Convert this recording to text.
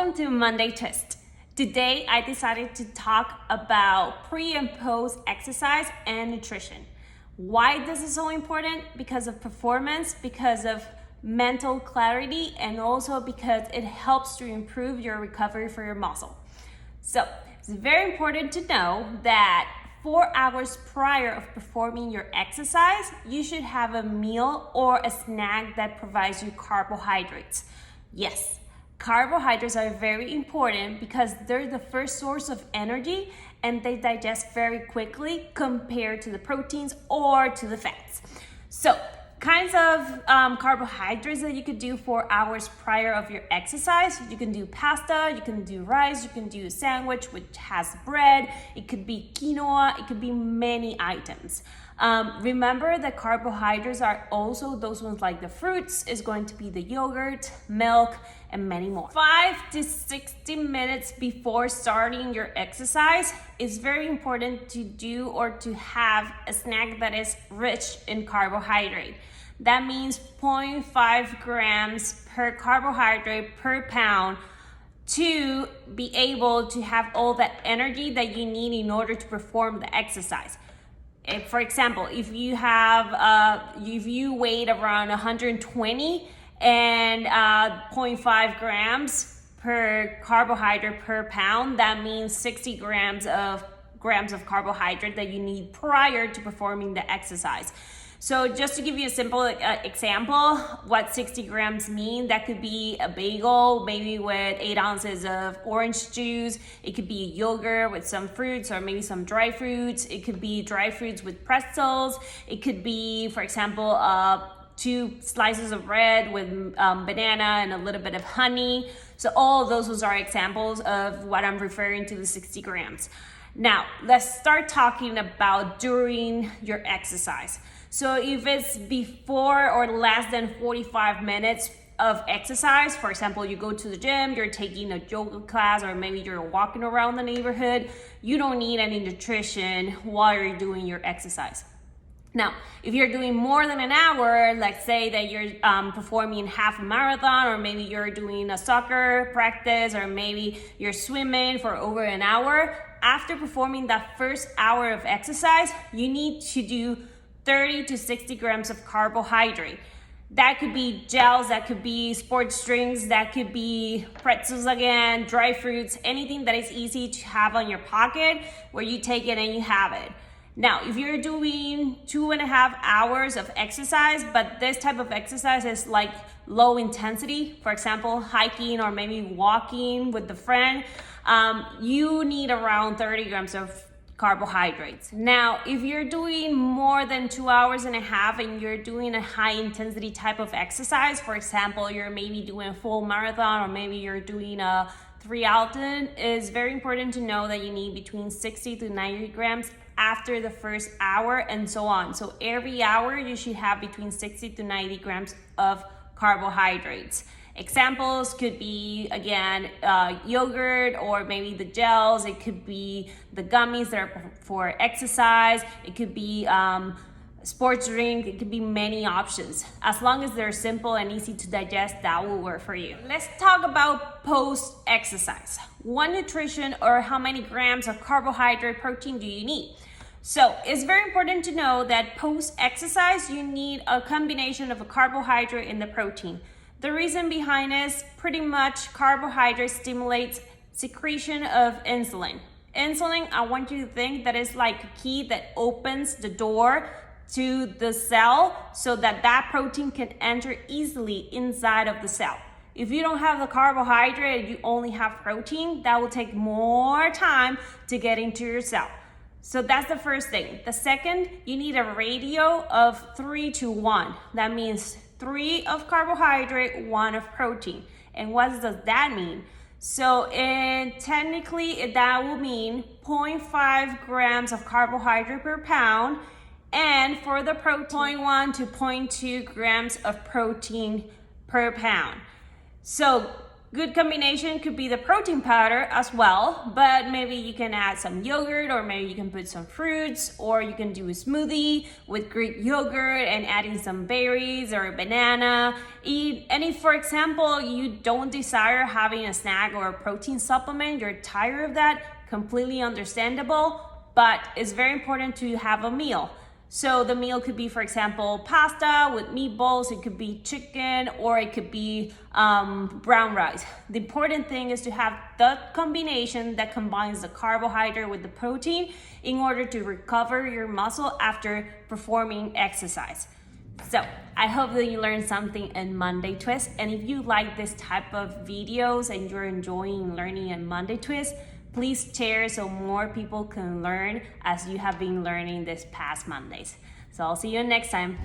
Welcome to Monday Twist. Today I decided to talk about pre and post exercise and nutrition. Why this is so important? Because of performance, because of mental clarity, and also because it helps to improve your recovery for your muscle. So it's very important to know that 4 hours prior of performing your exercise, you should have a meal or a snack that provides you carbohydrates. Yes, carbohydrates are very important because they're the first source of energy and they digest very quickly compared to the proteins or to the fats. So, kinds of carbohydrates that you could do 4 hours prior of your exercise. You can do pasta, you can do rice, you can do a sandwich which has bread, it could be quinoa, it could be many items. Remember that carbohydrates are also those ones like the fruits, is going to be the yogurt, milk, and many more. 5 to 60 minutes before starting your exercise, it's very important to do or to have a snack that is rich in carbohydrate. That means 0.5 grams per carbohydrate per pound to be able to have all that energy that you need in order to perform the exercise. If, for example, if you weigh around 120 and 0.5 grams per carbohydrate per pound, that means 60 grams of carbohydrate that you need prior to performing the exercise. So just to give you a simple example, what 60 grams mean, that could be a bagel, maybe with 8 ounces of orange juice. It could be yogurt with some fruits or maybe some dry fruits. It could be dry fruits with pretzels. It could be, for example, 2 slices of bread with banana and a little bit of honey. So all of those are examples of what I'm referring to the 60 grams. Now, let's start talking about during your exercise. So if it's before or less than 45 minutes of exercise, for example, you go to the gym, you're taking a yoga class, or maybe you're walking around the neighborhood, you don't need any nutrition while you're doing your exercise. Now, if you're doing more than an hour, let's say that you're performing half a marathon, or maybe you're doing a soccer practice, or maybe you're swimming for over an hour, after performing that first hour of exercise, you need to do 30 to 60 grams of carbohydrate. That could be gels, that could be sports drinks, that could be pretzels again, dry fruits, anything that is easy to have on your pocket where you take it and you have it. Now, if you're doing 2.5 hours of exercise, but this type of exercise is like low intensity, for example, hiking or maybe walking with a friend, you need around 30 grams of carbohydrates. Now, if you're doing more than 2.5 hours and you're doing a high intensity type of exercise, for example, you're maybe doing a full marathon or maybe you're doing a triathlon, it's very important to know that you need between 60 to 90 grams after the first hour and so on. So every hour you should have between 60 to 90 grams of carbohydrates. Examples could be, again, yogurt or maybe the gels. It could be the gummies that are for exercise. It could be sports drink. It could be many options. As long as they're simple and easy to digest, that will work for you. Let's talk about post-exercise. What nutrition or how many grams of carbohydrate protein do you need? So it's very important to know that post-exercise, you need a combination of a carbohydrate and the protein. The reason behind is pretty much carbohydrate stimulates secretion of insulin. Insulin, I want you to think that it's like a key that opens the door to the cell so that protein can enter easily inside of the cell. If you don't have the carbohydrate, you only have protein, that will take more time to get into your cell. So that's the first thing. The second, you need a ratio of 3 to 1. That means 3 of carbohydrate, 1 of protein. And what does that mean? So technically that will mean 0.5 grams of carbohydrate per pound, and for the protein, 0.1 to 0.2 grams of protein per pound. So good combination could be the protein powder as well, but maybe you can add some yogurt, or maybe you can put some fruits, or you can do a smoothie with Greek yogurt and adding some berries or a banana. And if, for example, you don't desire having a snack or a protein supplement, you're tired of that, completely understandable, but it's very important to have a meal. So the meal could be, for example, pasta with meatballs, it could be chicken, or it could be brown rice. The important thing is to have the combination that combines the carbohydrate with the protein in order to recover your muscle after performing exercise. So I hope that you learned something in Monday Twist. And if you like this type of videos and you're enjoying learning in Monday Twist, please share so more people can learn as you have been learning this past Mondays. So I'll see you next time.